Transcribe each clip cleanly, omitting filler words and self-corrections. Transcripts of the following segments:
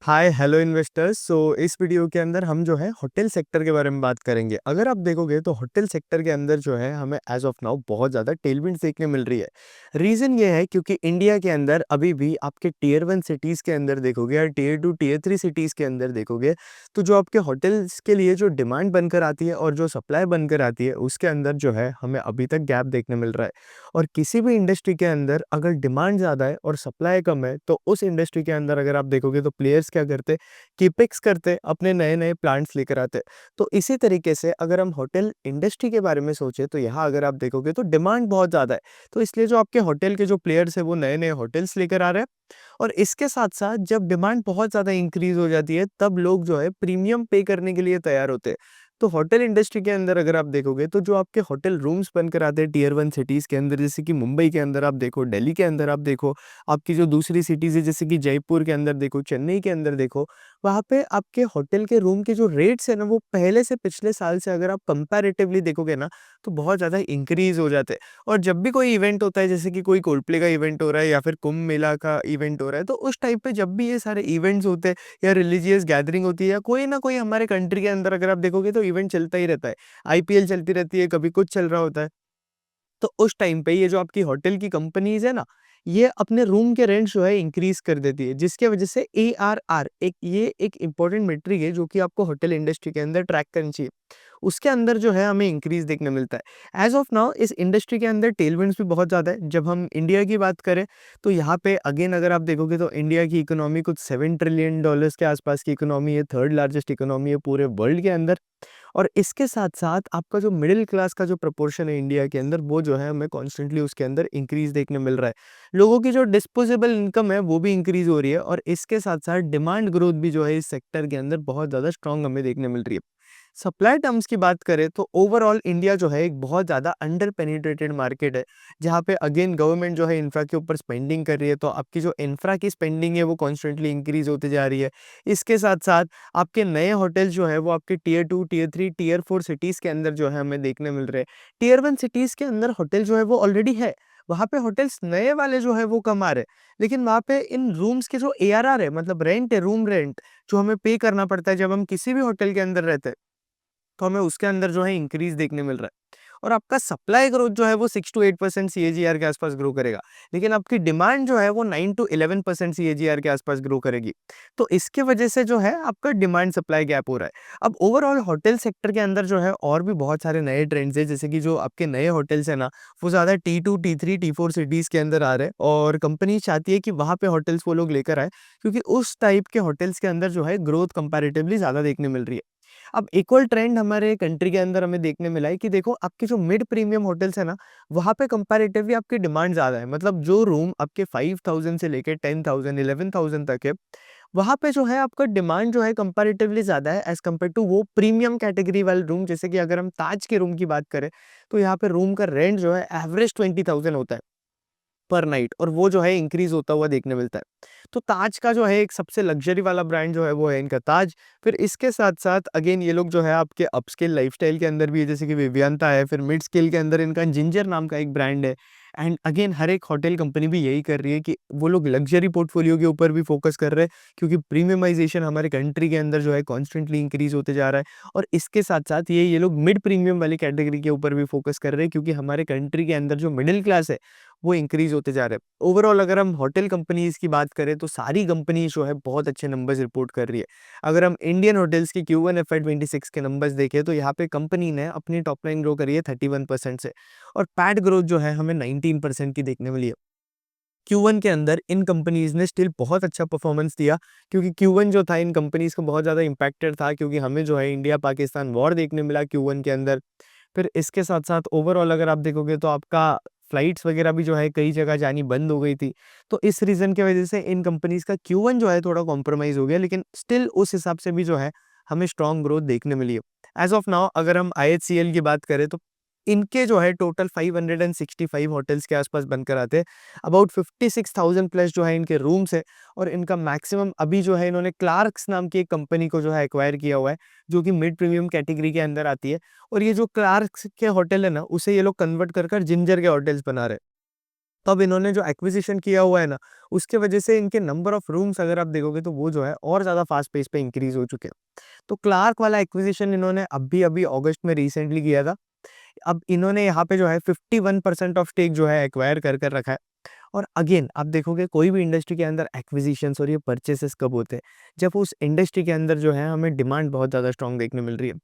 Hi hello investors. इस video के अंदर हम जो है होटल सेक्टर के बारे में बात करेंगे। अगर आप देखोगे तो होटल सेक्टर के अंदर जो है हमें एज ऑफ नाउ बहुत ज़्यादा टेलविंड्स देखने मिल रही है। रीज़न ये है क्योंकि इंडिया के अंदर अभी भी आपके टीयर 1 सिटीज़ के अंदर देखोगे या टीयर 2 टीयर 3 सिटीज़ के अंदर देखोगे तो जो आपके होटल्स के लिए जो डिमांड बनकर आती है और जो सप्लाई बनकर आती है उसके अंदर जो है हमें अभी तक गैप देखने मिल रहा है। और किसी भी इंडस्ट्री के अंदर अगर डिमांड ज़्यादा है और सप्लाई कम है तो उस इंडस्ट्री के अंदर अगर आप देखोगे तो प्लेयर्स क्या करते, कीपेक्स करते, अपने नए-नए प्लांट्स लेकर आते। तो इसी तरीके से अगर हम होटल इंडस्ट्री के बारे में सोचें तो यहाँ अगर आप देखोगे तो डिमांड बहुत ज़्यादा है। तो इसलिए जो आपके होटल के जो प्लेयर्स हैं वो नए-नए होटल्स लेकर आ रहे हैं। और इसके साथ-साथ जब डिमांड बहुत ज़्यादा इंक्रीज़ हो जाती है तब लोग जो है प्रीमियम पे करने के लिए तैयार होते हैं। तो होटल इंडस्ट्री के अंदर अगर आप देखोगे तो जो आपके होटल रूम्स बनकर आते हैं टियर 1 सिटीज़ के अंदर, जैसे कि मुंबई के अंदर आप देखो, दिल्ली के अंदर आप देखो, आपकी जो दूसरी सिटीज़ है जैसे कि जयपुर के अंदर देखो, चेन्नई के अंदर देखो, वहाँ पे आपके होटल के रूम के जो रेट्स है ना वो पहले से पिछले साल से अगर आप कंपैरेटिवली देखोगे ना तो बहुत ज़्यादा इंक्रीज़ हो जाते हैं। और जब भी कोई इवेंट होता है जैसे कि कोई कोल्डप्ले का इवेंट हो रहा है या फिर कुंभ मेला का इवेंट हो रहा है तो उस टाइम पे जब भी ये सारे इवेंट्स होते हैं या रिलीजियस गैदरिंग होती है या कोई ना कोई हमारे कंट्री के अंदर अगर आप देखोगे तो इवेंट चलता ही रहता है। आईपीएल चलती रहती है, कभी कुछ चल रहा होता है। तो उस टाइम पे ये जो आपकी होटल की कंपनीज़ है ना, ये अपने रूम के रेंट जो है इंक्रीज़ कर देती है, जिसकी वजह से एआरआर एक इम्पोर्टेंट मेट्रिक है जो कि आपको होटल इंडस्ट्री के अंदर ट्रैक करनी चाहिए। उसके अंदर जो है हमें इंक्रीज़ देखने मिलता है। ऐज़ ऑफ नाउ इस इंडस्ट्री के अंदर टेलविंड्स भी बहुत ज़्यादा है। जब हम इंडिया की बात करें तो यहाँ पे अगेन अगर आप देखोगे तो इंडिया की इकोनॉमी कुछ $7 ट्रिलियन के आसपास की इकोनॉमी है, थर्ड लार्जेस्ट इकोनॉमी है पूरे वर्ल्ड के अंदर। और इसके साथ-साथ आपका जो मिडल क्लास का जो प्रोपोर्शन है इंडिया के अंदर, वो जो है हमें कॉन्स्टेंटली उसके अंदर इंक्रीज़ देखने मिल रहा है। लोगों की जो डिस्पोजेबल इनकम है, वो भी इंक्रीज़ हो रही है और इसके साथ-साथ डिमांड ग्रोथ भी जो है इस सेक्टर के अंदर बहुत ज़्यादा स्ट्रॉन्ग हमें देखने मिल रही है। सप्लाई टर्म्स की बात करें तो ओवरऑल इंडिया जो है एक बहुत ज़्यादा अंडर पेनिट्रेटेड मार्केट है, जहाँ पे अगेन गवर्नमेंट जो है इंफ्रा के ऊपर स्पेंडिंग कर रही है, तो आपकी जो इंफ्रा की स्पेंडिंग है वो कॉन्स्टेंटली इंक्रीज़ होती जा रही है। इसके साथ-साथ आपके नए होटल जो है वो आपके टियर 2, टियर 3, टियर 4 सिटीज़ के अंदर जो है हमें देखने मिल रहे हैं। टियर 1 सिटीज़ के अंदर होटल जो है वो ऑलरेडी है। वहाँ पे होटल्स नए वाले जो है वो कम आ रहे हैं। लेकिन वहाँ पे इन रूम्स के जो एआरआर है, मतलब रेंट है, रूम रेंट जो हमें पे करना पड़ता है जब हम किसी भी होटल के अंदर रहते हैं, तो हमें उसके अंदर जो है इंक्रीज़ देखने मिल रहा है। और आपका सप्लाई ग्रोथ जो है वो 6 टू 8% सीएजीआर के आसपास ग्रो करेगा। लेकिन आपकी डिमांड जो है वो 9 टू 11% सीएजीआर के आसपास ग्रो करेगी। तो इसकी वजह से जो है आपका डिमांड सप्लाई गैप हो रहा है। अब ओवरऑल होटल सेक्टर के अंदर जो है और भी बहुत सारे नए ट्रेंड्स हैं, जैसे कि जो आपके नए होटल्स हैं ना, वो ज़्यादा T2, T3, T4 सिटीज़ के अंदर आ रहे हैं और कंपनी चाहती है कि वहाँ पे होटल्स वो लोग लेकर आएँ, क्योंकि उस टाइप के होटल्स के अंदर जो है ग्रोथ कंपैरेटिवली ज़्यादा देखने मिल रही है। अब एक और ट्रेंड हमारे कंट्री के अंदर हमें देखने मिला है कि देखो आपके जो मिड प्रीमियम होटल्स है ना, वहाँ पे कंपैरेटिवली आपकी डिमांड ज़्यादा है। मतलब जो रूम आपके 5000 से लेके 10,000 11,000 तक है, वहाँ पे जो है आपका डिमांड जो है कंपैरेटिवली ज़्यादा है एज़ कम्पेयर टू वो प्रीमियम कैटेगरी वाले रूम। जैसे कि अगर हम ताज के रूम की बात करें, तो यहाँ पे रूम का रेंट जो है एवरेज 20,000 होता है पर नाइट, और वो जो है इंक्रीज़ होता हुआ देखने मिलता है। तो ताज का जो है एक सबसे लग्ज़री वाला ब्रांड जो है वो है इनका ताज। फिर इसके साथ-साथ अगेन ये लोग जो है आपके अपस्केल लाइफ़स्टाइल के अंदर भी है, जैसे कि विवियंता है, फिर मिड स्केल के अंदर इनका जिंजर नाम का एक ब्रांड है। एंड अगेन हर एक होटल कंपनी भी यही कर रही है कि वो लोग लग्ज़री पोर्टफ़ोलियो के ऊपर भी फ़ोकस कर रहे हैं, क्योंकि प्रीमियमाइज़ेशन हमारे कंट्री के अंदर जो है कॉन्स्टेंटली इंक्रीज़ होते जा रहा है। और इसके साथ-साथ ये लोग मिड प्रीमियम वाली कैटेगरी के ऊपर भी फ़ोकस कर रहे हैं, क्योंकि हमारे कंट्री के अंदर जो मिडल क्लास है वो इंक्रीज़ होते जा रहे हैं। ओवरऑल अगर हम होटल कंपनीज़ की बात करें तो सारी कंपनीज़ जो है बहुत अच्छे नंबर्स रिपोर्ट कर रही है। अगर हम इंडियन होटल्स की Q1 FY26 के नंबर्स देखें तो यहाँ पे कंपनी ने अपनी टॉप लाइन ग्रो करी है 31% से, और पैट ग्रोथ जो है हमें 19% की देखने मिली है। Q1 के अंदर इन कंपनीज़ ने स्टिल बहुत अच्छा परफॉर्मेंस दिया, क्योंकि Q1 जो था इन कंपनीज़ को बहुत ज़्यादा इम्पैक्टेड था, क्योंकि हमें जो है इंडिया पाकिस्तान वॉर देखने मिला Q1 के अंदर। फिर इसके साथ-साथ ओवरऑल अगर आप देखोगे तो आपका फ्लाइट्स वगैरह भी जो है कई जगह जानी बंद हो गई थी। तो इस रीज़न की वज़ह से इन कंपनीज़ का Q1 जो है थोड़ा कॉम्प्रोमाइज़ हो गया, लेकिन स्टिल उस हिसाब से भी जो है हमें स्ट्रॉन्ग ग्रोथ देखने मिली है। एज़ ऑफ नाउ अगर हम IHCL की बात करें तो इनके जो है टोटल 565 होटल्स के आसपास बनकर आते हैं। अबाउट 56,000 प्लस जो है इनके रूम्स है, और इनका मैक्सिमम अभी जो है इन्होंने क्लार्क्स नाम की एक कंपनी को जो है एक्वायर किया हुआ है, जो कि मिड प्रीमियम कैटेगरी के अंदर आती है। और ये जो क्लार्क्स के होटल है ना, उसे ये लोग कन्वर्ट कर जिंजर के होटल्स बना रहे हैं। तो अब इन्होंने जो एक्विजिशन किया हुआ है ना, उसके वजह से इनके नंबर ऑफ रूम्स अगर आप देखोगे तो वो जो है और ज़्यादा फास्ट पेस पे इंक्रीज़ हो चुके हैं। तो क्लार्क वाला एक्विजिशन इन्होंने अभी-अभी अगस्त में रिसेंटली किया था। अब इन्होंने यहाँ पे जो है 51% ऑफ स्टेक जो है एक्वायर कर रखा है। और अगेन आप देखोगे कोई भी इंडस्ट्री के अंदर एक्विजिशंस और ये परचेसेस कब होते हैं, जब उस इंडस्ट्री के अंदर जो है हमें डिमांड बहुत ज़्यादा स्ट्रॉन्ग देखने मिल रही है।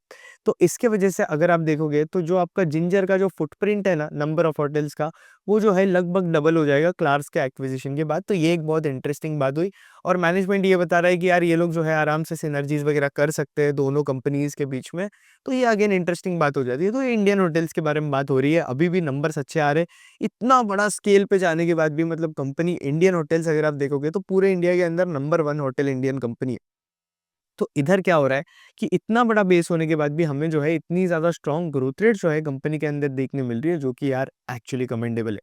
तो इसके वजह से अगर आप देखोगे तो जो आपका जिंजर का जो फुटप्रिंट है ना नंबर ऑफ होटल्स का, वो जो है लगभग डबल हो जाएगा क्लार्क्स के एक्विजिशन के बाद। तो ये एक बहुत इंटरेस्टिंग बात हुई। और मैनेजमेंट ये बता रहा है कि यार ये लोग जो है आराम से सिनर्जीज वगैरह कर सकते हैं दोनों कंपनीज के बीच में। तो ये अगेन इंटरेस्टिंग बात हो जाती है। तो ये इंडियन होटल्स के बारे में बात हो रही है, अभी भी नंबर्स अच्छे आ रहे हैं। इतना बड़ा स्केल पे जाने के बाद भी मतलब कंपनी इंडियन होटल्स अगर आप देखोगे तो पूरे इंडिया के अंदर नंबर 1 होटल इंडियन कंपनी है। तो इधर क्या हो रहा है कि इतना बड़ा बेस होने के बाद भी हमें जो है इतनी ज़्यादा स्ट्रॉन्ग ग्रोथ रेट जो है कंपनी के अंदर देखने मिल रही है, जो कि यार एक्चुअली कमेंडेबल है।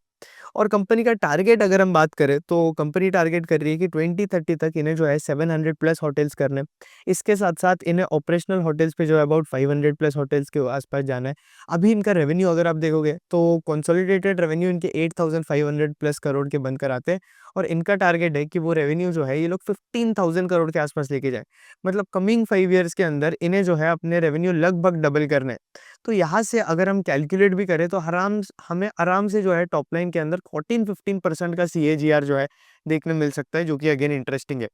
और कंपनी का टारगेट अगर हम बात करें तो कंपनी टारगेट कर रही है कि 2030 तक इन्हें जो है 700 प्लस होटल्स करने हैं। इसके साथ-साथ इन्हें ऑपरेशनल होटल्स पे जो है अबाउट 500 प्लस होटल्स के आस-पास जाना है। अभी इनका रेवेन्यू अगर आप देखोगे तो कंसोलिडेटेड रेवेन्यू इनके 8500 प्लस करोड़ के बनकर आते हैं। और इनका टारगेट है कि वो रेवेन्यू जो है ये लोग 15,000 करोड़ के आस-पास लेके जाएँ। मतलब कमिंग 5 ईयर्स के अंदर इन्हें जो है अपने रेवेन्यू लगभग डबल करने हैं। तो यहाँ से अगर हम कैलकुलेट भी करें तो हमें आराम से जो है टॉप लाइन के अंदर 14-15% का सीएजीआर जो है देखने मिल सकता है, जो कि अगेन इंटरेस्टिंग है।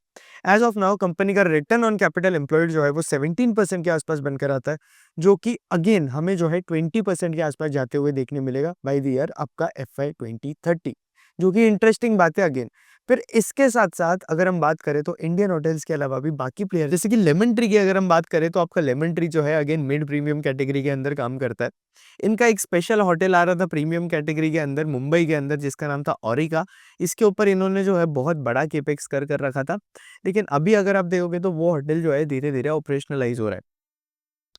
एज़ ऑफ नाउ कंपनी का रिटर्न ऑन कैपिटल एम्प्लॉयड जो है वो 17% के आसपास बनकर आता है, जो कि अगेन हमें जो है 20% के आसपास जाते हुए देखने मिलेगा बाय द ईयर आपका एफवाई 2030, जो कि इंटरेस्टिंग बात है अगेन। फिर इसके साथ-साथ अगर हम बात करें तो इंडियन होटल्स के अलावा भी बाकी प्लेयर जैसे कि लेमन ट्री की अगर हम बात करें तो आपका लेमन ट्री जो है अगेन मिड प्रीमियम कैटेगरी के अंदर काम करता है। इनका एक स्पेशल होटल आ रहा था प्रीमियम कैटेगरी के अंदर मुंबई के अंदर जिसका नाम था ओरिका। इसके ऊपर इन्होंने जो है बहुत बड़ा कैपेक्स कर रखा था। लेकिन अभी अगर आप देखोगे तो वो होटल जो है धीरे-धीरे ऑपरेशनलाइज़ हो रहा है।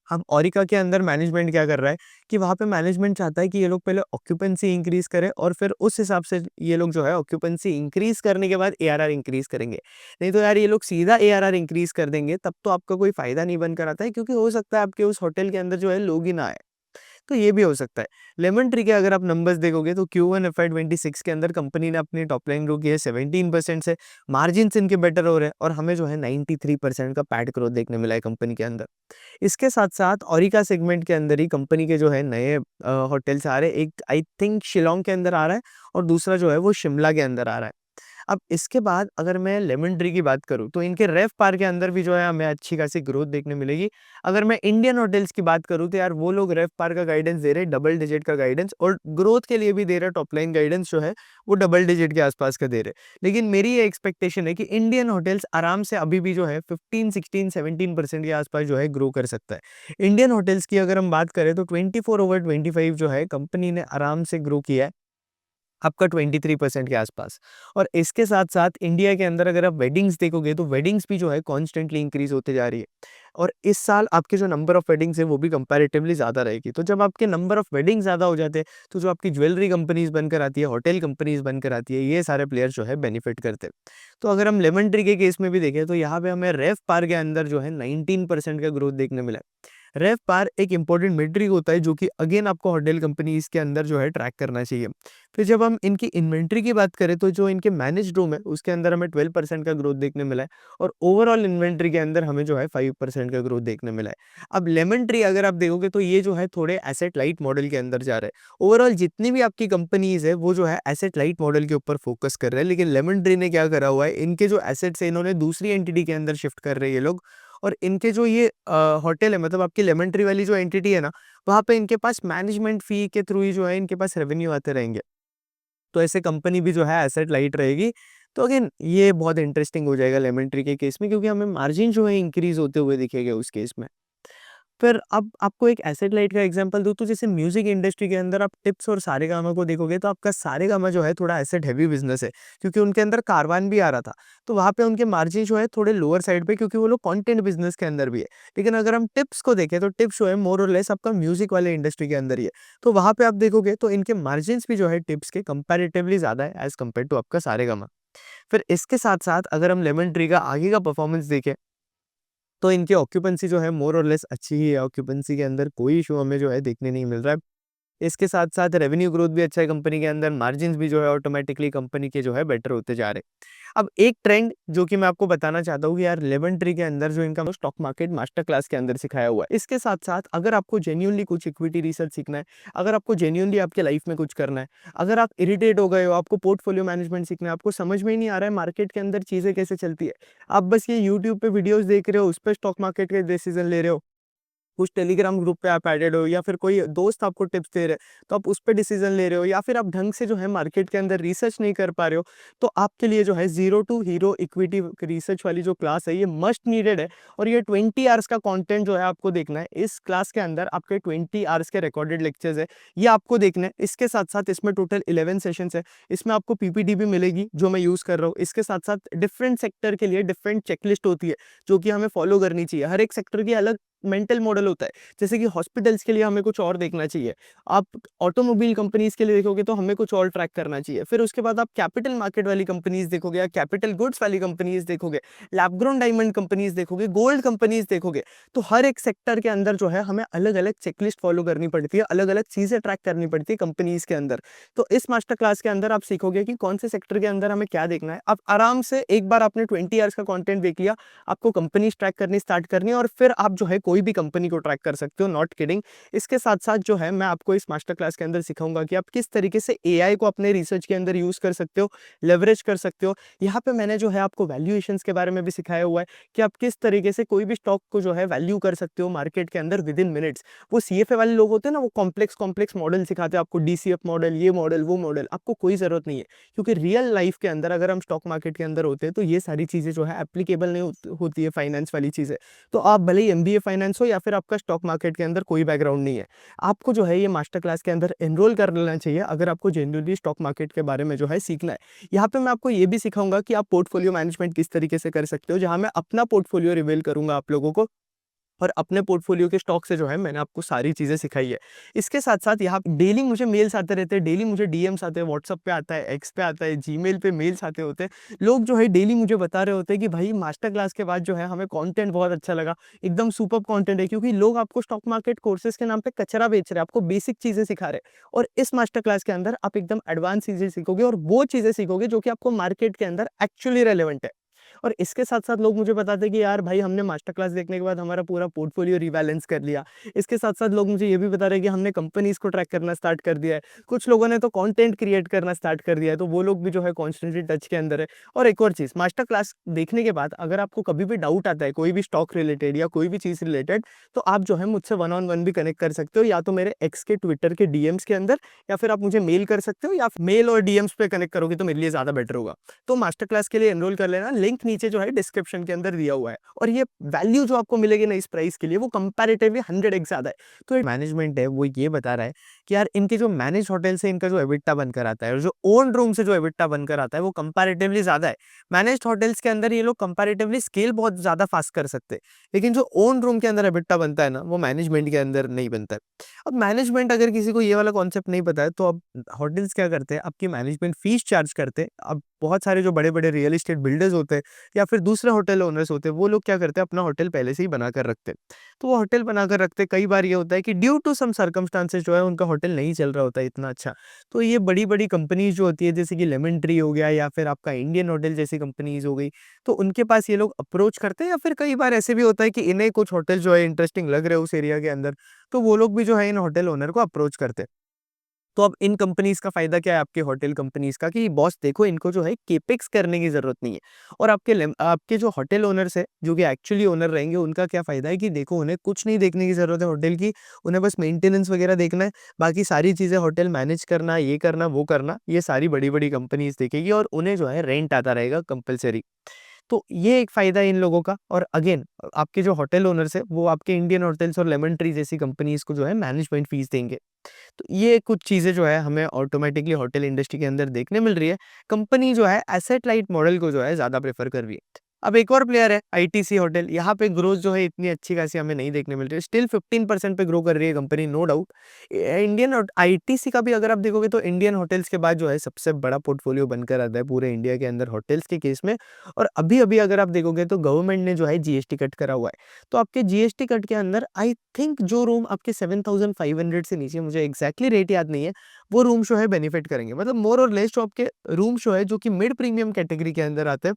अब ओरिका के अंदर मैनेजमेंट क्या कर रहा है कि वहाँ पे मैनेजमेंट चाहता है कि ये लोग पहले ऑक्यूपेंसी इंक्रीज़ करें और फिर उस हिसाब से ये लोग जो है ऑक्यूपेंसी इंक्रीज़ करने के बाद एआरआर इंक्रीज़ करेंगे। नहीं तो यार ये लोग सीधा एआरआर इंक्रीज़ कर देंगे तब तो आपका कोई फ़ायदा नहीं बनकर आता है, क्योंकि हो सकता है आपके उस होटल के अंदर जो है लोग ही ना आए। तो ये भी हो सकता है। लेमन ट्री के अगर आप नंबर्स देखोगे तो Q1 एफवाई 26 के अंदर कंपनी ने अपनी टॉप लाइन ग्रो की है 17% से, मार्जिन्स इनके बेटर हो रहे हैं और हमें जो है 93% का पैट ग्रोथ देखने मिला है कंपनी के अंदर। इसके साथ-साथ ओरिका सेगमेंट के अंदर ही कंपनी के जो है नए होटल्स आ रहे हैं। एक आई थिंक शिलांग के अंदर आ रहा है और दूसरा जो है वो शिमला के अंदर आ रहा है। अब इसके बाद अगर मैं लेमन ट्री की बात करूँ तो इनके रेवपार के अंदर भी जो है हमें अच्छी खासी ग्रोथ देखने मिलेगी। अगर मैं इंडियन होटल्स की बात करूँ तो यार वो लोग रेवपार का गाइडेंस दे रहे हैं डबल डिजिट का गाइडेंस, और ग्रोथ के लिए भी दे रहे हैं टॉप लाइन गाइडेंस जो है वो डबल डिजिट के आसपास का दे रहे हैं। लेकिन मेरी ये एक्सपेक्टेशन है कि इंडियन होटल्स आराम से अभी भी जो है 15, 16, 17% के आसपास जो है ग्रो कर सकता है। इंडियन होटल्स की अगर हम बात करें तो 24/25 जो है कंपनी ने आराम से ग्रो किया है आपका 23% के आसपास। और इसके साथ-साथ इंडिया के अंदर अगर आप वेडिंग्स देखोगे तो वेडिंग्स भी जो है कॉन्स्टेंटली इंक्रीज़ होते जा रही है। और इस साल आपके जो नंबर ऑफ वेडिंग्स है वो भी कंपैरेटिवली ज़्यादा रहेगी। तो जब आपके नंबर ऑफ वेडिंग ज़्यादा हो जाते हैं तो जो आपकी ज्वेलरी कंपनीज़ बनकर आती है, होटल कंपनीज़ बनकर आती है, ये सारे प्लेयर्स जो है बेनिफिट करते हैं। तो अगर हम लेमन ट्री के केस में भी देखें तो यहाँ पे हमें रेवपार के अंदर जो है 19% का ग्रोथ देखने मिला है। रेवपार एक इंपॉर्टेंट मीट्रिक होता है जो कि अगेन आपको होटल कंपनीज़ के अंदर जो है ट्रैक करना चाहिए। फिर जब हम इनकी इन्वेंट्री की बात करें तो जो इनके मैनेज्ड रूम है उसके अंदर हमें 12% का ग्रोथ देखने मिला है और ओवरऑल इन्वेंट्री के अंदर हमें जो है 5% का ग्रोथ देखने मिला है। अब लेमन ट्री अगर आप देखोगे तो ये जो है थोड़े एसेट लाइट मॉडल के अंदर जा रहा है। ओवरऑल जितनी भी आपकी कंपनीज़ है वो जो है एसेट लाइट मॉडल के ऊपर फोकस कर रहे हैं, लेकिन लेमन ट्री ने क्या करा हुआ है इनके जो एसेट्स है इन्होंने दूसरी एंटिटी के अंदर शिफ्ट कर रहे हैं ये लोग। और इनके जो ये होटल है मतलब आपकी लेमन ट्री वाली जो एंटिटी है ना, वहाँ पे इनके पास मैनेजमेंट फी के थ्रू ही जो है इनके पास रेवेन्यू आते रहेंगे। तो ऐसे कंपनी भी जो है एसेट लाइट रहेगी। तो अगेन ये बहुत इंटरेस्टिंग हो जाएगा लेमन ट्री के केस में, क्योंकि हमें मार्जिन जो है इंक्रीज़ होते हुए दिखेगा उस केस में। फिर अब आपको एक एसेट लाइट का एग्जांपल दूँ तो जैसे म्यूज़िक इंडस्ट्री के अंदर आप टिप्स और सारेगामा को देखोगे तो आपका सारेगामा जो है थोड़ा एसेट हेवी बिज़नेस है, क्योंकि उनके अंदर कारवान भी आ रहा था। तो वहाँ पे उनके मार्जिन जो है थोड़े लोअर साइड पे, क्योंकि वो लोग कंटेंट बिज़नेस के अंदर भी है। लेकिन अगर हम टिप्स को देखें तो टिप्स जो है मोर और लेस आपका म्यूज़िक वाले इंडस्ट्री के अंदर ही है। तो वहाँ पे आप देखोगे तो इनके मार्जिन्स भी जो है टिप्स के कंपैरेटिवली ज़्यादा है एज़ कम्पेयर टू आपका सारेगामा। फिर इसके साथ-साथ अगर हम लेमन ट्री का आगे का परफॉर्मेंस देखें तो इनकी ऑक्यूपेंसी जो है मोर और लेस अच्छी ही है। ऑक्यूपेंसी के अंदर कोई इश्यू हमें जो है देखने नहीं मिल रहा है। इसके साथ-साथ रेवेन्यू ग्रोथ भी अच्छा है कंपनी के अंदर, मार्जिन्स भी जो है ऑटोमैटिकली कंपनी के जो है बेटर होते जा रहे हैं। अब एक ट्रेंड जो कि मैं आपको बताना चाहता हूँ कि यार लेमन ट्री के अंदर जो इनका स्टॉक मार्केट मास्टर क्लास के अंदर सिखाया हुआ है। इसके साथ-साथ अगर आपको जेन्युइनली कुछ इक्विटी रिसर्च सीखना है, अगर आपको जेन्युइनली आपके लाइफ में कुछ करना है, अगर आप इरिटेट हो गए हो, आपको पोर्टफोलियो मैनेजमेंट सीखना है, आपको समझ में ही नहीं आ रहा है मार्केट के अंदर चीज़ें कैसे चलती है, आप बस ये यूट्यूब पे वीडियोज़ देख रहे हो, उस पे स्टॉक मार्केट के डिसीजन ले रहे हो, कुछ टेलीग्राम ग्रुप पे आप एडेड हो या फिर कोई दोस्त आपको टिप्स दे रहे हैं तो आप उस पे डिसीजन ले रहे हो या फिर आप ढंग से जो है मार्केट के अंदर रिसर्च नहीं कर पा रहे हो, तो आपके लिए जो है zero to hero equity research वाली जो क्लास है ये मस्ट नीडेड है। और ये 20 आवर्स का कंटेंट जो है आपको देखना है। इस क्लास के अंदर आपके 20 आवर्स के रिकॉर्डेड लेक्चर्स है, ये आपको देखना है। इसके साथ साथ इसमें टोटल 11 सेशंस है। इसमें आपको पीपीटी भी मिलेगी जो मैं यूज कर रहा हूँ। इसके साथ साथ डिफरेंट सेक्टर के लिए डिफरेंट चेकलिस्ट होती है जो कि हमें फॉलो करनी चाहिए। हर एक सेक्टर की अलग मेंटल मॉडल होता है। जैसे कि हॉस्पिटल्स के लिए हमें कुछ और देखना चाहिए, आप ऑटोमोबाइल कंपनीज के लिए देखोगे तो हमें कुछ और ट्रैक करना चाहिए। फिर उसके बाद आप कैपिटल मार्केट वाली कंपनीज देखोगे या कैपिटल गुड्स वाली कंपनीज देखोगे, लैब ग्रोन डायमंड कंपनीज देखोगे, गोल्ड कंपनीज देखोगे। तो हर एक सेक्टर के अंदर जो है हमें अलग अलग चेकलिस्ट फॉलो करनी पड़ती है, अलग अलग चीजें ट्रैक करनी पड़ती है कंपनीज के अंदर। तो इस मास्टर क्लास के अंदर आप सीखोगे कि कौन से सेक्टर के अंदर हमें क्या देखना है। आप आराम से एक बार आपने 20 आवर्स का कंटेंट देख लिया, आपको कंपनीज ट्रैक करनी स्टार्ट करनी है और फिर आप जो है कोई भी कंपनी को ट्रैक कर सकते हो, नॉट किडिंग। इसके साथ-साथ जो है मैं आपको इस मास्टर क्लास के अंदर सिखाऊँगा कि आप किस तरीके से एआई को अपने रिसर्च के अंदर यूज़ कर सकते हो, लेवरेज कर सकते हो। यहाँ पे मैंने जो है आपको वैल्यूएशंस के बारे में भी सिखाया हुआ है कि आप किस तरीके से कोई भी स्टॉक को जो है वैल्यू कर सकते हो मार्केट के अंदर विदिन मिनट्स। वो सीएफए वाले लोग होते हैं ना, वो कॉम्प्लेक्स कॉम्प्लेक्स मॉडल सिखाते हैं आपको, डीसीएफ मॉडल, ये मॉडल, वो मॉडल, आपको कोई ज़रूरत नहीं है। क्योंकि रियल लाइफ के अंदर अगर हम स्टॉक मार्केट के अंदर होते हैं तो ये सारी चीज़ें जो है एप्लीकेबल नहीं होती है फाइनेंस वाली चीज़ें। तो आप भले ही एमबीए फाइनेंस हो या फिर आपका स्टॉक मार्केट के अंदर कोई बैकग्राउंड नहीं है, आपको जो है ये मास्टर क्लास के अंदर एनरोल कर लेना चाहिए अगर आपको जेन्युइनली स्टॉक मार्केट के बारे में जो है सीखना है। यहाँ पे मैं आपको ये भी सिखाऊंगा कि आप पोर्टफोलियो मैनेजमेंट किस तरीके से कर सकते हो, जहाँ मैं अपना पोर्टफोलियो रिवील करूंगा आप लोगों को और अपने पोर्टफोलियो के स्टॉक से जो है मैंने आपको सारी चीज़ें सिखाई है। इसके साथ-साथ यहाँ डेली मुझे मेल्स आते रहते हैं, डेली मुझे डीएम्स आते हैं, व्हाट्सएप पे आता है, एक्स पे आता है, जीमेल पे मेल्स आते होते हैं। लोग जो है डेली मुझे बता रहे होते हैं कि भाई मास्टर क्लास के बाद जो है हमें कंटेंट बहुत अच्छा लगा, एकदम सुपर्ब कंटेंट है, क्योंकि लोग आपको स्टॉक मार्केट कोर्सेज़ के नाम पे कचरा बेच रहे हैं, आपको बेसिक चीज़ें सिखा रहे हैं। और इस मास्टर क्लास के अंदर आप एकदम एडवांस चीज़ें सीखोगे और वो चीज़ें सीखोगे जो कि आपको मार्केट के अंदर एक्चुअली रेलेवेंट है। और इसके साथ-साथ लोग मुझे बताते हैं कि यार भाई हमने मास्टर क्लास देखने के बाद हमारा पूरा पोर्टफोलियो रिबैलेंस कर लिया। इसके साथ-साथ लोग मुझे ये भी बता रहे हैं कि हमने कंपनीज़ को ट्रैक करना स्टार्ट कर दिया है। कुछ लोगों ने तो कंटेंट क्रिएट करना स्टार्ट कर दिया है, तो वो लोग भी जो है कॉन्स्टेंटली टच के अंदर है। और एक और चीज़, मास्टर क्लास देखने के बाद अगर आपको कभी भी डाउट आता है, कोई भी स्टॉक रिलेटेड या कोई भी चीज़ रिलेटेड, तो आप जो है मुझसे वन ऑन वन भी कनेक्ट कर सकते हो, या तो मेरे एक्स के, ट्विटर के डीएम्स के अंदर, या फिर आप मुझे मेल कर सकते हो, या मेल और डीएम्स पे कनेक्ट करोगे तो मेरे लिए ज़्यादा बेटर होगा। तो मास्टर क्लास के लिए एनरोल कर लेना, लिंक नीचे जो है डिस्क्रिप्शन के अंदर दिया हुआ है। और ये वैल्यू जो आपको मिलेगी ना इस प्राइस के लिए, वो कंपैरेटिवली 100x ज़्यादा है। तो मैनेजमेंट है वो ये बता रहा है कि यार इनके जो मैनेज होटल से इनका जो एबिटा बनकर आता है और जो ओन रूम से जो एबिटा बनकर आता है वो कंपैरेटिवली ज़्यादा है। मैनेज्ड होटल्स के अंदर ये लोग कंपैरेटिवली स्केल बहुत ज़्यादा फास्ट कर सकते हैं, लेकिन जो ओन रूम के अंदर एबिटा बनता है ना, वो मैनेजमेंट के अंदर नहीं बनता है। अब मैनेजमेंट अगर किसी को ये वाला कॉन्सेप्ट नहीं पता है, तो अब होटल्स क्या करते हैं, आपकी मैनेजमेंट फीस चार्ज करते हैं। अब बहुत सारे जो बड़े-बड़े रियल एस्टेट बिल्डर्स होते हैं या फिर दूसरे होटल ओनर्स होते हैं, वो लोग क्या करते हैं, अपना होटल पहले से ही बनाकर रखते हैं। तो वो होटल बनाकर रखते हैं, कई बार ये होता है कि ड्यू टू सम सर्कमस्टेंसेस जो है उनका होटल नहीं चल रहा होता है इतना अच्छा। तो ये बड़ी-बड़ी कंपनीज़ जो होती है, जैसे कि लेमन ट्री हो गया या फिर आपका इंडियन होटल जैसी कंपनीज़ हो गई, तो उनके पास ये लोग अप्रोच करते हैं। या फिर कई बार ऐसे भी होता है कि इन्हें कुछ होटल जो है इंटरेस्टिंग लग रहे हैं उस एरिया के अंदर, तो वो लोग भी जो है इन होटल ओनर को अप्रोच करते हैं। तो अब इन कंपनीज़ का फ़ायदा क्या है आपके होटल कंपनीज़ का, कि बॉस देखो इनको जो है केपेक्स करने की ज़रूरत नहीं है। और आपके जो होटल ओनर्स हैं, जो कि एक्चुअली ओनर रहेंगे, उनका क्या फ़ायदा है कि देखो उन्हें कुछ नहीं देखने की ज़रूरत है होटल की, उन्हें बस मेंटेनेंस वगैरह देखना है, बाकी सारी चीज़ें होटल मैनेज करना, ये करना, वो करना, ये सारी बड़ी-बड़ी कंपनीज़ देखेगी और उन्हें जो है रेंट आता रहेगा कंपल्सरी। तो ये एक फ़ायदा है इन लोगों का। और अगेन आपके जो होटल ओनर्स हैं, वो आपके इंडियन होटल्स और लेमन ट्री जैसी कंपनीज़ को जो है मैनेजमेंट फ़ीस देंगे। तो ये कुछ चीज़ें जो है हमें ऑटोमैटिकली होटल इंडस्ट्री के अंदर देखने मिल रही है। कंपनी जो है एसेट लाइट मॉडल को जो है ज़्यादा प्रेफ़र कर रही है। अब एक और प्लेयर है आईटीसी होटल, यहाँ पे ग्रोथ जो है इतनी अच्छी खासी हमें नहीं देखने मिल रही है, स्टिल 15% पे ग्रो कर रही है कंपनी, नो डाउट। इंडियन और आईटीसी का भी अगर आप देखोगे तो इंडियन होटल्स के बाद जो है सबसे बड़ा पोर्टफोलियो बनकर आता है पूरे इंडिया के अंदर होटल्स के केस में। और अभी अभी अगर आप देखोगे तो गवर्नमेंट ने जो है जीएसटी कट करा हुआ है, तो आपके जीएसटी कट के अंदर आई थिंक जो रूम आपके 7,500 से नीचे, मुझे एग्जैक्टली रेट याद नहीं है, वो रूम शो है बेनिफिट करेंगे। मतलब मोर और लेस जो आपके रूम शो है जो कि मिड प्रीमियम कैटेगरी के अंदर आते हैं,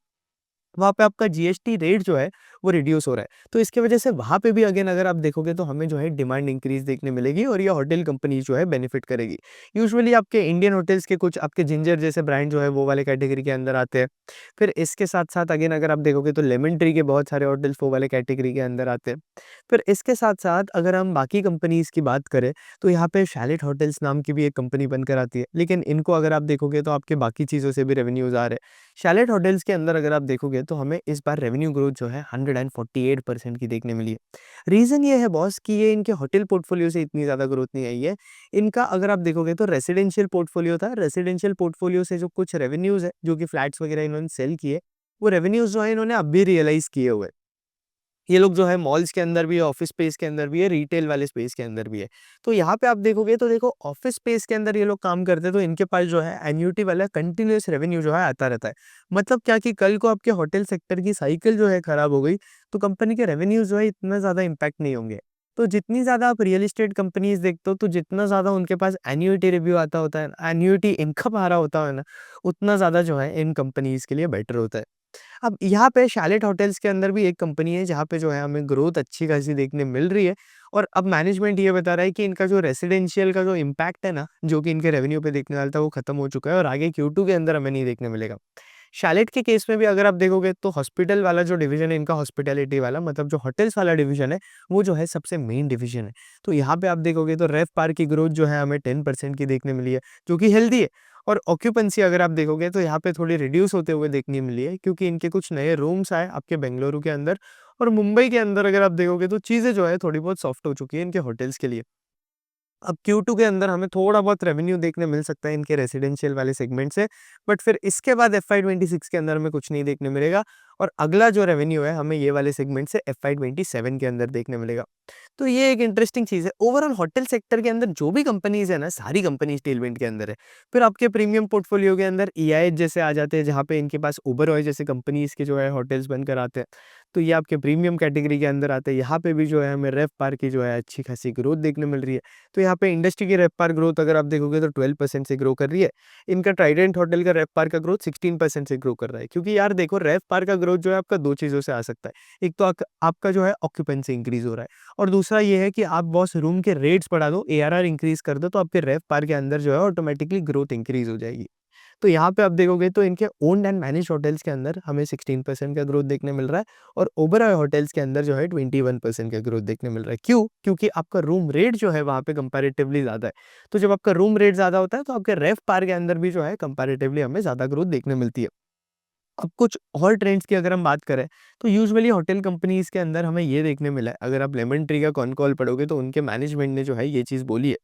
वहाँ पे आपका जीएसटी रेट जो है वो रिड्यूस हो रहा है। तो इसकी वजह से वहाँ पे भी अगेन अगर आप देखोगे तो हमें जो है डिमांड इंक्रीज देखने मिलेगी और ये होटल कंपनी जो है बेनिफिट करेगी। यूजुअली आपके इंडियन होटल्स के कुछ आपके जिंजर जैसे ब्रांड जो है वो वाले कैटेगरी के अंदर आते हैं। फिर इसके साथ-साथ अगेन अगर आप देखोगे तो लेमन ट्री के बहुत सारे होटल्स वो वाले कैटेगरी के अंदर आते हैं। फिर इसके साथ-साथ अगर हम बाकी कंपनीज़ की बात करें, तो यहाँ पे शैलेट होटल्स नाम की भी एक कंपनी बनकर आती है। लेकिन इनको अगर आप देखोगे तो आपके बाकी चीज़ों से भी रेवेन्यूज़ आ रहे हैं। शैलेट होटल्स के अंदर अगर आप देखोगे तो हमें इस बार रेवेन्यू ग्रोथ जो है 148% की देखने मिली है। रीज़न ये है बॉस कि ये इनके होटल पोर्टफोलियो से इतनी ज़्यादा ग्रोथ नहीं आई है। इनका अगर आप देखोगे तो रेसिडेंशियल पोर्टफोलियो था, रेसिडेंशियल पोर्टफोलियो से जो कुछ रेवेन्यूज़ है, जो कि फ्लैट्स वगैरह इन्होंने सेल किए, वो रेवेन्यूज़ जो है इन्होंने अभी रियलाइज़ किए हुए हैं। ये लोग जो है मॉल्स के अंदर भी है, ऑफिस स्पेस के अंदर भी है, रिटेल वाले स्पेस के अंदर भी है। तो यहाँ पे आप देखोगे तो देखो ऑफिस स्पेस के अंदर ये लोग काम करते हैं तो इनके पास जो है एन्युटी वाला कंटिन्यूअस रेवेन्यू जो है आता रहता है। मतलब क्या कि कल को आपके होटल सेक्टर की साइकिल जो है खराब हो गई, तो कंपनी के रेवेन्यूज़ जो है इतना ज़्यादा इम्पैक्ट नहीं होंगे। तो जितनी ज़्यादा आप रियल एस्टेट कंपनीज़ देखते हो, तो जितना ज़्यादा उनके पास एन्युटी रिव्यू आता होता है, एन्युटी इनकम आ रहा होता है ना, उतना ज़्यादा जो है इन कंपनीज़ के लिए बेटर होता है। अब यहाँ पे शैलेट होटल्स के अंदर भी एक कंपनी है जहाँ पे जो है हमें ग्रोथ अच्छी खासी देखने मिल रही है और अब मैनेजमेंट ये बता रहा है कि इनका जो रेसिडेंशियल का जो इम्पैक्ट है ना, जो कि इनके रेवेन्यू पे देखने वाला था, वो खत्म हो चुका है और आगे Q2 के अंदर हमें नहीं देखने मिलेगा। शैलेट के केस में भी अगर आप देखोगे तो हॉस्पिटल वाला जो डिवीज़न है इनका, हॉस्पिटैलिटी वाला मतलब जो होटल्स वाला डिवीज़न है, वो जो है सबसे मेन डिवीज़न है। तो यहाँ पे आप देखोगे तो रेवपार की ग्रोथ जो है हमें 10% की देखने मिली है, जो कि हेल्दी है। और ऑक्यूपेंसी अगर आप देखोगे तो यहाँ पे थोड़ी रिड्यूस होते हुए देखने मिली है, क्योंकि इनके कुछ नए रूम्स आए आपके बेंगलुरु के अंदर और मुंबई के अंदर अगर आप देखोगे तो चीज़ें जो है थोड़ी बहुत सॉफ्ट हो चुकी है इनके होटल्स के लिए। अब Q2 के अंदर हमें थोड़ा बहुत रेवेन्यू देखने मिल सकता है इनके रेसिडेंशियल वाले सेगमेंट से, बट फिर इसके बाद FY26 के अंदर हमें कुछ नहीं देखने मिलेगा और अगला जो रेवेन्यू है हमें ये वाले सेगमेंट से FY27 के अंदर देखने मिलेगा। तो ये एक इंटरेस्टिंग चीज़ है। ओवरऑल होटल सेक्टर के अंदर जो भी कंपनीज़ है ना, सारी कंपनीज़ टेलविंड के अंदर है। फिर आपके प्रीमियम पोर्टफोलियो के अंदर EIH जैसे आ जाते हैं, जहाँ पे इनके पास ओबेरॉय जैसे कंपनीज़ के जो है होटल्स बनकर आते हैं। तो ये आपके प्रीमियम कैटेगरी के अंदर आते हैं। यहाँ पे भी जो है हमें रेवपार की जो है अच्छी खासी ग्रोथ देखने मिल रही है। तो यहाँ पे इंडस्ट्री की रेवपार ग्रोथ अगर आप देखोगे तो 12% से ग्रो कर रही है। इनका ट्राइडेंट होटल का रेवपार का ग्रोथ 16% से ग्रो कर रहा है। क्योंकि यार देखो, रेवपार का ग्रोथ जो है आपका 2 चीज़ों से आ सकता है। एक तो आपका जो है ऑक्यूपेंसी इंक्रीज़ हो रहा है और दूसरा ये है कि आप बॉस रूम के रेट्स बढ़ा दो, ARR इंक्रीज़ कर दो, तो आपके रेवपार के अंदर जो है ऑटोमैटिकली ग्रोथ इंक्रीज़ हो जाएगी। तो यहाँ पे आप देखोगे तो इनके ओन्ड एंड मैनेज्ड होटल्स के अंदर हमें 16% का ग्रोथ देखने मिल रहा है और ओबेरॉय होटल्स के अंदर जो है 21% का ग्रोथ देखने मिल रहा है। क्यों? क्योंकि आपका रूम रेट जो है वहाँ पे कंपैरेटिवली ज़्यादा है। तो जब आपका रूम रेट ज़्यादा होता है तो आपके रेवपार के अंदर भी जो है कंपैरेटिवली हमें ज़्यादा ग्रोथ देखने मिलती है। अब कुछ और ट्रेंड्स की अगर हम बात करें, तो यूजुअली होटल कंपनीज़ के अंदर हमें ये देखने मिला है, अगर आप लेमन ट्री का कॉन कॉल पढ़ोगे तो उनके मैनेजमेंट ने जो है ये चीज़ बोली है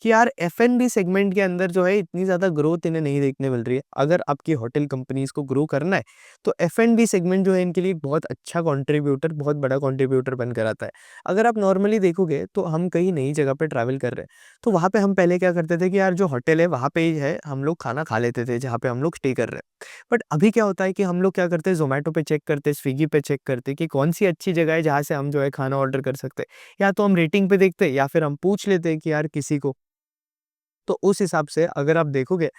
कि यार F&B सेगमेंट के अंदर जो है इतनी ज़्यादा ग्रोथ इन्हें नहीं देखने मिल रही है। अगर आपकी होटल कंपनीज़ को ग्रो करना है, तो F&B सेगमेंट जो है इनके लिए एक बहुत अच्छा कंट्रीब्यूटर, बहुत बड़ा कंट्रीब्यूटर बनकर आता है। अगर आप नॉर्मली देखोगे तो हम कहीं नई जगह पे ट्रैवल कर रहे हैं, तो वहाँ पे हम पहले क्या करते थे कि यार जो होटल है वहाँ पे ही है, हम लोग खाना खा लेते थे जहाँ पे हम लोग स्टे कर रहे हैं। बट अभी क्या होता है कि हम लोग क्या करते हैं, ज़ोमैटो पे चेक करते हैं, स्विगी पे चेक करते हैं कि कौन-सी अच्छी जगह है जहाँ से हम जो है खाना ऑर्डर कर सकते हैं। या तो हम रेटिंग पे देखते हैं या फिर हम पूछ लेते हैं कि यार किसी को। तो उस हिसाब से अगर आप देखोगे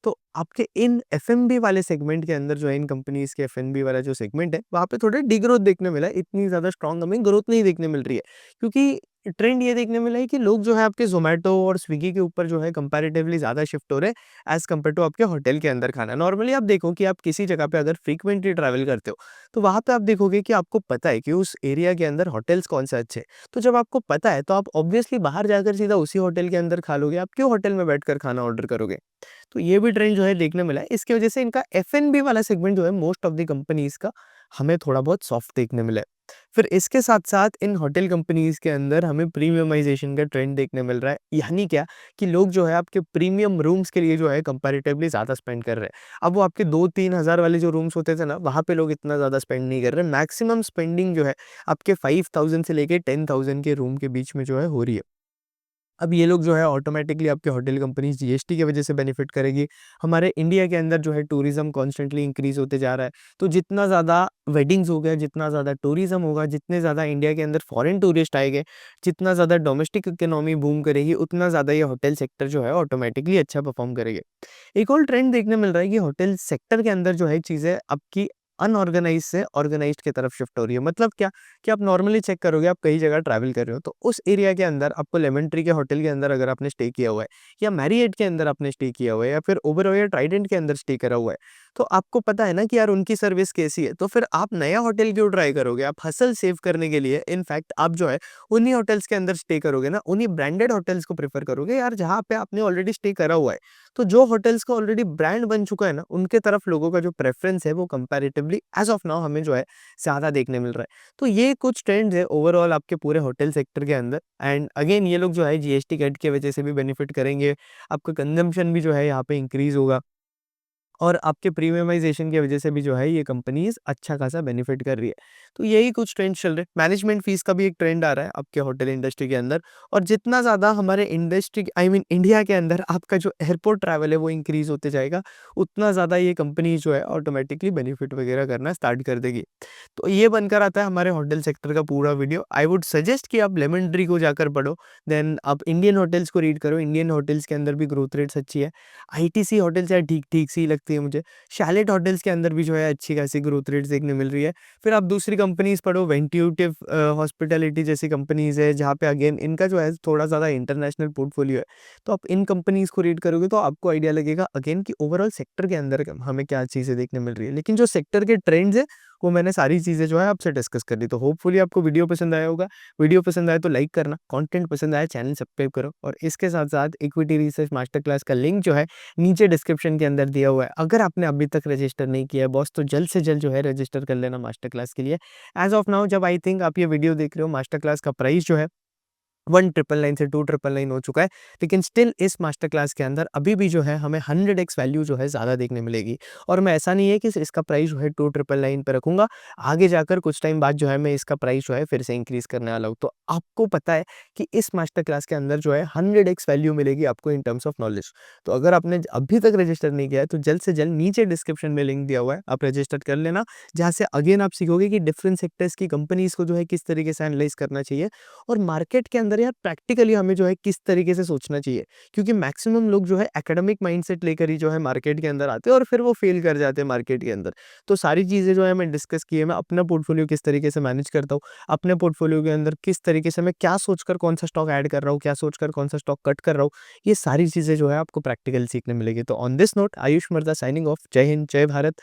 तो आपके इन एफएमबी वाले सेगमेंट के अंदर जो है, इन कंपनीज़ के एफएनबी वाला जो सेगमेंट है, वहाँ पे थोड़ा डिग्रोथ देखने मिला है। इतनी ज़्यादा स्ट्रॉन्ग हमें ग्रोथ नहीं देखने मिल रही है। क्योंकि ट्रेंड ये देखने मिला है कि लोग जो है आपके ज़ोमैटो और स्विगी के ऊपर जो है कंपैरेटिवली ज़्यादा शिफ्ट हो रहे हैं एज़ कम्पेयर टू आपके होटल के अंदर खाना। नॉर्मली आप देखो कि आप किसी जगह पे अगर फ्रीक्वेंटली ट्रैवल करते हो, तो वहाँ पे आप देखोगे कि आपको पता है कि उस एरिया के अंदर होटल्स कौन-से अच्छे हैं। तो जब आपको पता है, तो आप ऑब्वियसली बाहर जाकर सीधा उसी होटल के अंदर खा लोगे। आप क्यों होटल में बैठकर खाना ऑर्डर करोगे? तो ये भी ट्रेंड जो है देखने मिला है। इसकी वजह से इनका एफ-एन-बी वाला सेगमेंट जो है मोस्ट ऑफ द कंपनीज़ का हमें थोड़ा बहुत सॉफ्ट देखने मिला है। फिर इसके साथ-साथ इन होटल कंपनीज़ के अंदर हमें प्रीमियमाइज़ेशन का ट्रेंड देखने मिल रहा है। यानी क्या कि लोग जो है आपके प्रीमियम रूम्स के लिए जो है कंपैरेटिवली ज़्यादा स्पेंड कर रहे हैं। अब वो आपके 2-3 हज़ार वाले जो रूम्स होते थे ना, वहाँ पे लोग इतना ज़्यादा स्पेंड नहीं कर रहे। मैक्सिमम स्पेंडिंग जो है आपके 5000 से लेके 10,000 के रूम के बीच में जो है हो रही है। अब ये लोग जो है ऑटोमैटिकली आपके होटल कंपनीज़ जीएसटी की वजह से बेनिफिट करेगी। हमारे इंडिया के अंदर जो है टूरिज़्म कॉन्स्टेंटली इंक्रीज़ होते जा रहा है। तो जितना ज़्यादा वेडिंग्स हो गया, जितना ज़्यादा टूरिज़्म होगा, जितने ज़्यादा इंडिया के अंदर फॉरेन टूरिस्ट आएँगे, जितना ज़्यादा डोमेस्टिक इकोनॉमी बूम करेगी, उतना ज़्यादा ये होटल सेक्टर जो है ऑटोमैटिकली अच्छा परफ़ॉर्म करेगी। एक और ट्रेंड देखने मिल रहा है कि होटल सेक्टर के अंदर जो है चीज़ें आपकी अनऑर्गेनाइज़ से ऑर्गेनाइज़्ड की तरफ शिफ्ट हो रही है। मतलब क्या कि आप नॉर्मली चेक करोगे, आप कई जगह ट्रैवल कर रहे हो, तो उस एरिया के अंदर आपको लेमन ट्री के होटल के अंदर अगर आपने स्टे किया हुआ है या मैरिएट के अंदर आपने स्टे किया हुआ है या फिर ओबेरॉय या ट्राइडेंट के अंदर स्टे करा हुआ है, तो आपको पता है ना कि यार उनकी सर्विस कैसी है, तो फिर आप नया होटल क्यों ट्राई करोगे? आप हसल सेव करने के लिए इनफैक्ट आप जो है उन्हीं होटल्स के अंदर स्टे करोगे ना, उन्हीं ब्रांडेड होटल्स को प्रेफ़र करोगे यार जहाँ पे आपने ऑलरेडी स्टे करा हुआ है। तो जो होटल्स का ऑलरेडी ब्रांड बन चुका है ना, उनके तरफ लोगों का जो प्रेफ़रेंस है वो कंपैरेटिवली एज़ ऑफ नाउ हमें जो है ज़्यादा देखने मिल रहा है। तो ये कुछ ट्रेंड्स है ओवरऑल आपके पूरे होटल सेक्टर के अंदर एंड अगेन ये लोग जो है जीएसटी कट की वजह से भी बेनिफिट करेंगे। आपका कंज़म्पशन भी जो है यहाँ पे इंक्रीज़ होगा। और आपके प्रीमियमाइज़ेशन की वजह से भी जो है ये कंपनीज़ अच्छा खासा बेनिफिट कर रही है। तो यही कुछ ट्रेंड्स चल रहे हैं। मैनेजमेंट फ़ीस का भी एक ट्रेंड आ रहा है आपके होटल इंडस्ट्री के अंदर और जितना ज़्यादा हमारे इंडस्ट्री आई मीन इंडिया के अंदर आपका जो एयरपोर्ट ट्रैवल है वो इंक्रीज़ होते जाएगा, उतना ज़्यादा ये कंपनी जो है ऑटोमैटिकली बेनिफिट वगैरह करना स्टार्ट कर देगी। तो ये बनकर आता है हमारे होटल सेक्टर का पूरा वीडियो। आई वुड सजेस्ट कि आप लेमन ट्री को जाकर पढ़ो, देन आप इंडियन होटल्स को रीड करो। इंडियन होटल्स के अंदर भी ग्रोथ रेट्स अच्छी है। आईटीसी होटल्स यार ठीक-ठीक सी लगती है मुझे। शैलेट होटल्स के अंदर भी जो है अच्छी खासी ग्रोथ रेट्स देखने मिल रही है। फिर आप दूसरी कंपनीज़ पढ़ो वेंट्यूटिव हॉस्पिटैलिटी जैसी कंपनीज़ है जहाँ पे अगेन इनका जो है थोड़ा ज़्यादा इंटरनेशनल पोर्टफोलियो है। तो आप इन कंपनीज़ को रीड करोगे तो आपको आइडिया लगेगा अगेन कि ओवरऑल सेक्टर के अंदर हमें क्या चीज़ें देखने मिल रही है। लेकिन जो सेक्टर के ट्रेंड्स है वो मैंने सारी चीज़ें जो है आपसे डिस्कस कर दी। तो होपफुली आपको वीडियो पसंद आया होगा। वीडियो पसंद आए तो लाइक करना, कंटेंट पसंद आया चैनल सब्सक्राइब करो और इसके साथ-साथ इक्विटी रिसर्च मास्टर क्लास का लिंक जो है नीचे डिस्क्रिप्शन के अंदर दिया हुआ है। अगर आपने अभी तक रजिस्टर नहीं किया है बॉस तो जल्द से जल्द जो है रजिस्टर कर लेना मास्टर क्लास के लिए। एज़ ऑफ नाउ जब आई थिंक आप ये वीडियो देख रहे हो मास्टर क्लास का प्राइस जो है 1999 से 2999 हो चुका है। लेकिन स्टिल इस मास्टर क्लास के अंदर अभी भी जो है हमें 100x वैल्यू जो है ज़्यादा देखने मिलेगी। और मैं ऐसा नहीं है कि इसका प्राइस जो है 2999 पे रखूँगा। आगे जाकर कुछ टाइम बाद जो है मैं इसका प्राइस जो है फिर से इंक्रीज़ करने वाला हूँ। तो आपको पता है कि इस मास्टर क्लास के अंदर जो है 100x वैल्यू मिलेगी आपको इन टर्म्स ऑफ नॉलेज। तो अगर आपने अभी तक रजिस्टर नहीं किया है तो जल्द से जल्द नीचे डिस्क्रिप्शन में लिंक दिया हुआ है, आप रजिस्टर कर लेना। जहाँ से अगेन आप सीखोगे कि डिफरेंट सेक्टर्स की कंपनीज़ को जो है किस तरीके से एनालाइज़ करना चाहिए और मार्केट के अंदर यार प्रैक्टिकली हमें जो है किस तरीके से सोचना चाहिए। क्योंकि मैक्सिमम लोग जो है एकेडमिक माइंडसेट लेकर ही जो है मार्केट के अंदर आते हैं और फिर वो फेल कर जाते हैं मार्केट के अंदर। तो सारी चीज़ें जो है मैं डिस्कस की है, मैं अपना पोर्टफोलियो किस तरीके से मैनेज करता हूँ, अपने पोर्टफोलियो के अंदर किस तरीके से मैं क्या सोचकर कौन-सा स्टॉक ऐड कर रहा हूँ, क्या सोचकर कौन-सा स्टॉक कट कर रहा हूँ, ये सारी चीज़ें जो है आपको प्रैक्टिकली सीखने मिलेगी। तो on this note Ayush Mirza signing off. जय हिंद, जय भारत।